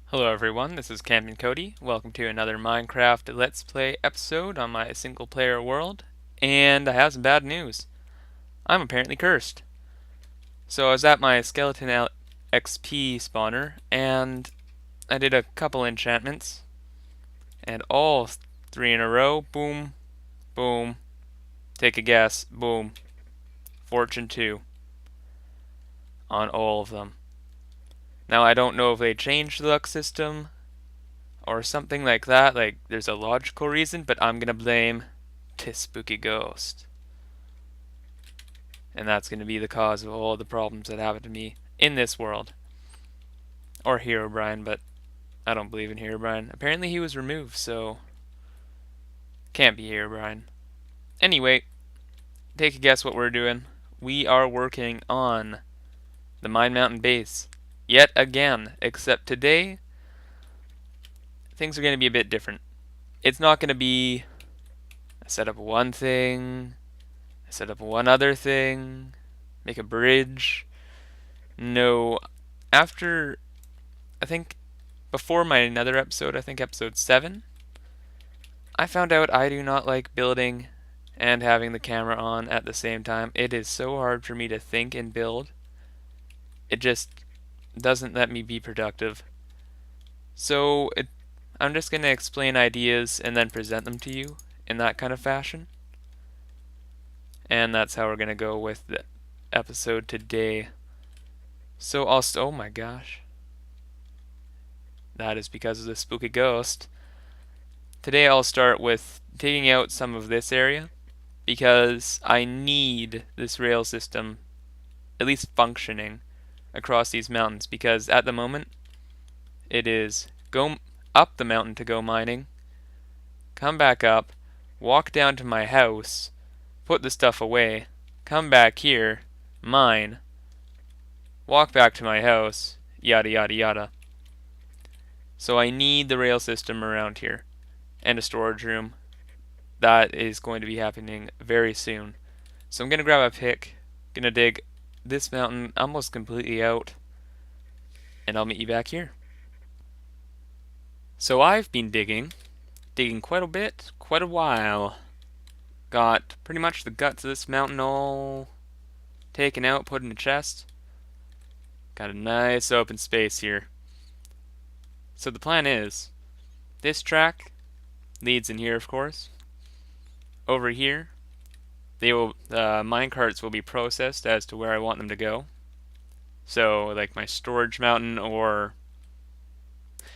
Hello everyone, this is CampinCody. Welcome to another Minecraft Let's Play episode on my single player world. And I have some bad news. I'm apparently cursed. So I was at my skeleton XP spawner and I did a couple enchantments. And all three in a row, boom, boom, take a guess, boom, fortune 2 on all of them. Now I don't know if they changed the luck system or something like that, like there's a logical reason, but I'm gonna blame this spooky ghost. And that's gonna be the cause of all the problems that happen to me in this world. Or Herobrine, but I don't believe in Herobrine. Apparently he was removed, so can't be Herobrine. Anyway, take a guess what we're doing. We are working on the Mine Mountain base yet again, except today things are going to be a bit different. It's not going to be I set up one thing, I set up one other thing, make a bridge. No, after, I think, before my another episode, I think episode 7, I found out I do not like building and having the camera on at the same time. It is so hard for me to think and build. It just doesn't let me be productive. So I'm just going to explain ideas and then present them to you in that kind of fashion. And that's how we're going to go with the episode today. So oh my gosh. That is because of the spooky ghost. Today I'll start with digging out some of this area because I need this rail system at least functioning across these mountains, because at the moment it is go up the mountain to go mining, come back up, walk down to my house, put the stuff away, come back here, mine, walk back to my house, yada yada yada. So I need the rail system around here and a storage room. That is going to be happening very soon. So I'm going to grab a pick, going to dig this mountain almost completely out, and I'll meet you back here. So I've been digging quite a bit, quite a while. Got pretty much the guts of this mountain all taken out, put in a chest. Got a nice open space here. So the plan is, this track leads in here, of course. Over here, mine carts will be processed as to where I want them to go. So, like my storage mountain, or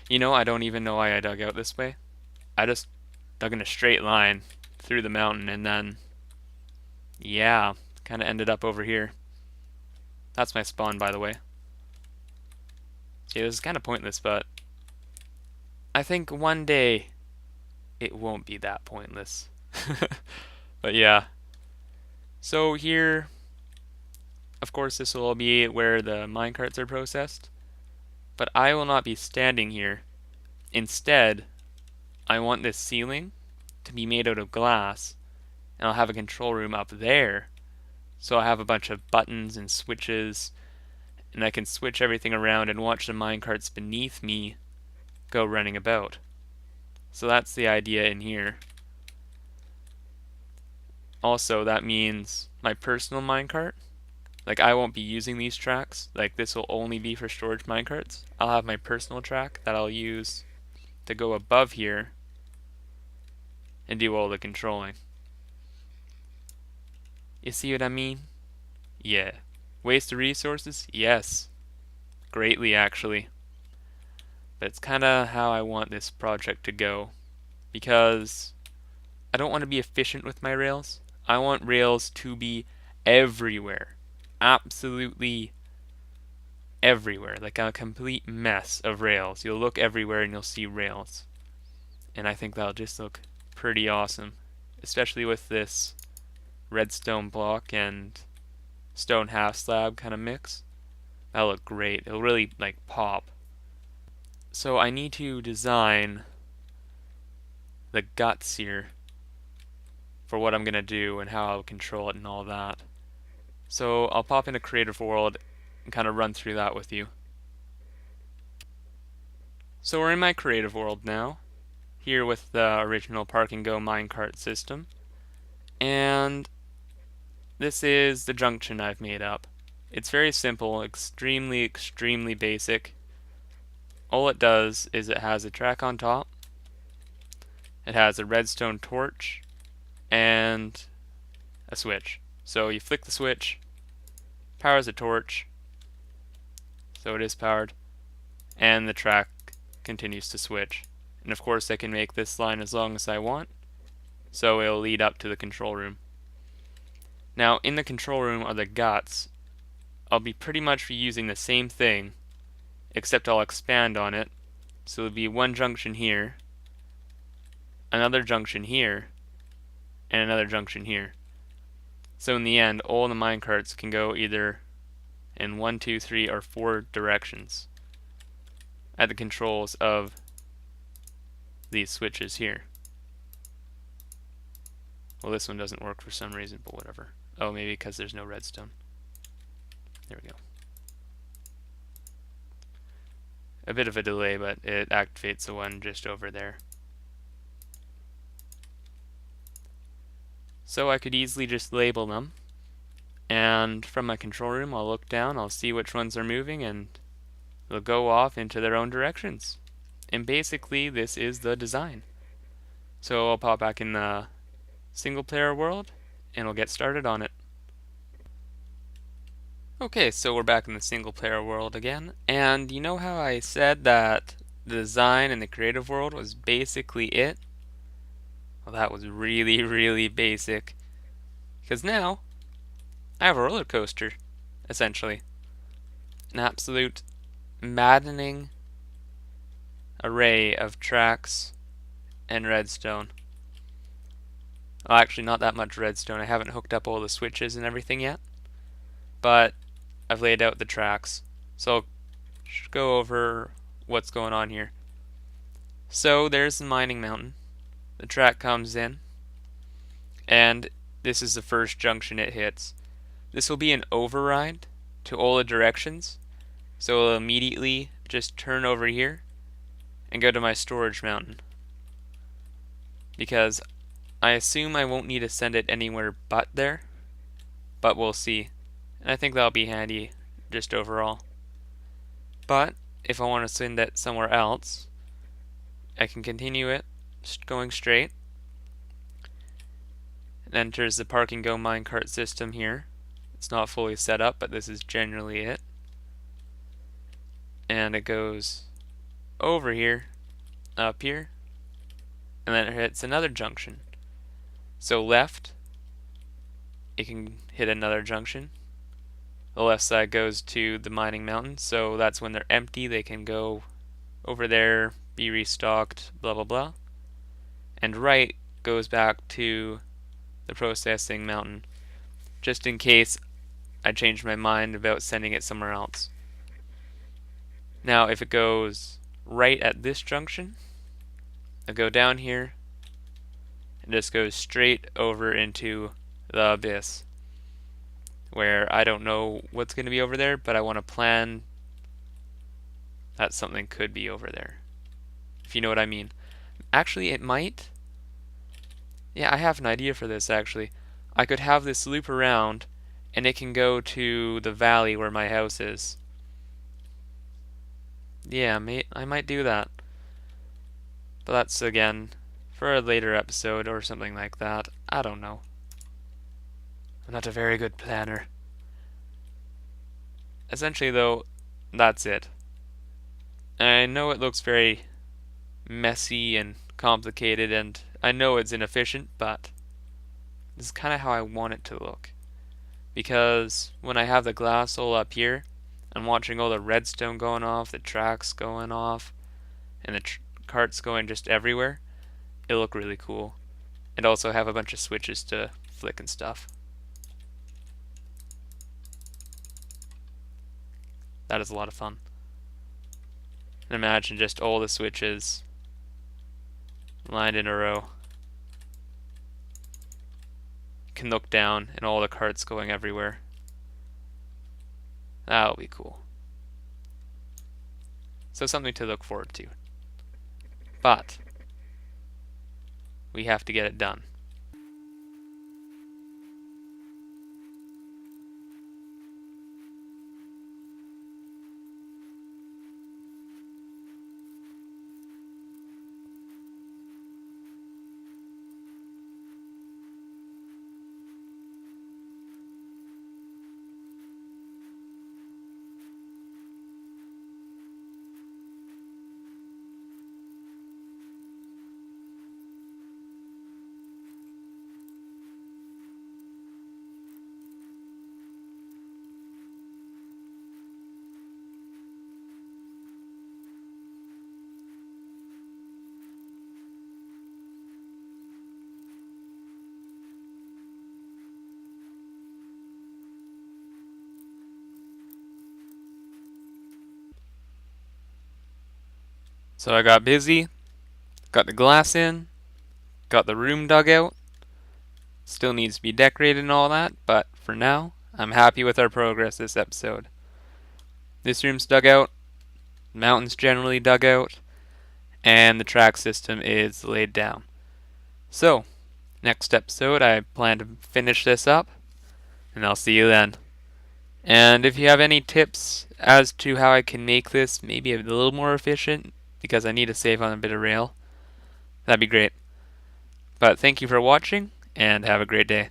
I don't even know why I dug out this way. I just dug in a straight line through the mountain, and then, yeah, kind of ended up over here. That's my spawn, by the way. See, this is kind of pointless, but I think one day it won't be that pointless. But yeah. So here, of course, this will be where the minecarts are processed. But I will not be standing here. Instead, I want this ceiling to be made out of glass, and I'll have a control room up there. So I have a bunch of buttons and switches, and I can switch everything around and watch the minecarts beneath me go running about. So that's the idea in here. Also, that means my personal minecart, like I won't be using these tracks, like this will only be for storage minecarts. I'll have my personal track that I'll use to go above here and do all the controlling. You see what I mean? Yeah. Waste of resources? Yes. Greatly, actually. But it's kinda how I want this project to go, because I don't want to be efficient with my rails. I want rails to be everywhere. Absolutely everywhere. Like a complete mess of rails. You'll look everywhere and you'll see rails. And I think that'll just look pretty awesome. Especially with this redstone block and stone half slab kind of mix. That'll look great. It'll really like pop. So I need to design the guts here for what I'm going to do and how I'll control it and all that. So I'll pop into Creative World and kind of run through that with you. So we're in my creative world now, here with the original Park and Go minecart system, and this is the junction I've made up. It's very simple, extremely basic. All it does is it has a track on top, it has a redstone torch, and a switch. So you flick the switch, powers the torch, so it is powered, and the track continues to switch. And of course I can make this line as long as I want, so it'll lead up to the control room. Now in the control room are the guts. I'll be pretty much using the same thing, except I'll expand on it. So there'll be one junction here, another junction here, and another junction here. So in the end, all the minecarts can go either in 1, 2, 3, or 4 directions at the controls of these switches here. Well, this one doesn't work for some reason, but whatever. Oh, maybe because there's no redstone. There we go. A bit of a delay, but it activates the one just over there. So I could easily just label them, and from my control room I'll look down, I'll see which ones are moving, and they'll go off into their own directions. And basically this is the design. So I'll pop back in the single player world and we'll get started on it. Okay, so we're back in the single player world again, and you know how I said that the design in the creative world was basically it? Well, that was really basic, because now I have a roller coaster, essentially. An absolute maddening array of tracks and redstone. Well, actually not that much redstone. I haven't hooked up all the switches and everything yet, but I've laid out the tracks. So I'll go over what's going on here. So there's the mining mountain. The track comes in, and this is the first junction it hits. This will be an override to all the directions, so it'll immediately just turn over here and go to my storage mountain, because I assume I won't need to send it anywhere but there, but we'll see. And I think that'll be handy just overall. But if I want to send it somewhere else, I can continue it going straight. It enters the Park and Go minecart system here. It's not fully set up, but this is generally it. And it goes over here, up here, and then it hits another junction. So left, it can hit another junction. The left side goes to the mining mountain, so that's when they're empty, they can go over there, be restocked, blah blah blah. And right goes back to the processing mountain, just in case I change my mind about sending it somewhere else. Now if it goes right at this junction, I'll go down here and just goes straight over into the abyss, where I don't know what's going to be over there, but I want to plan that something could be over there, if you know what I mean. Actually, it might. Yeah, I have an idea for this, actually. I could have this loop around, and it can go to the valley where my house is. Yeah, I might do that. But that's, again, for a later episode or something like that. I don't know. I'm not a very good planner. Essentially, though, that's it. I know it looks very messy and complicated, and I know it's inefficient, but this is kind of how I want it to look. Because when I have the glass all up here, I'm watching all the redstone going off, the tracks going off, and the carts going just everywhere. It'll look really cool. And also have a bunch of switches to flick and stuff. That is a lot of fun. And imagine just all the switches lined in a row. You can look down and all the carts going everywhere. That'll be cool. So something to look forward to. But we have to get it done. So I got busy, got the glass in, got the room dug out. Still needs to be decorated and all that, but for now, I'm happy with our progress this episode. This room's dug out, mountain's generally dug out, and the track system is laid down. So, next episode I plan to finish this up, and I'll see you then. And if you have any tips as to how I can make this maybe a little more efficient, because I need to save on a bit of rail, that'd be great. But thank you for watching, and have a great day.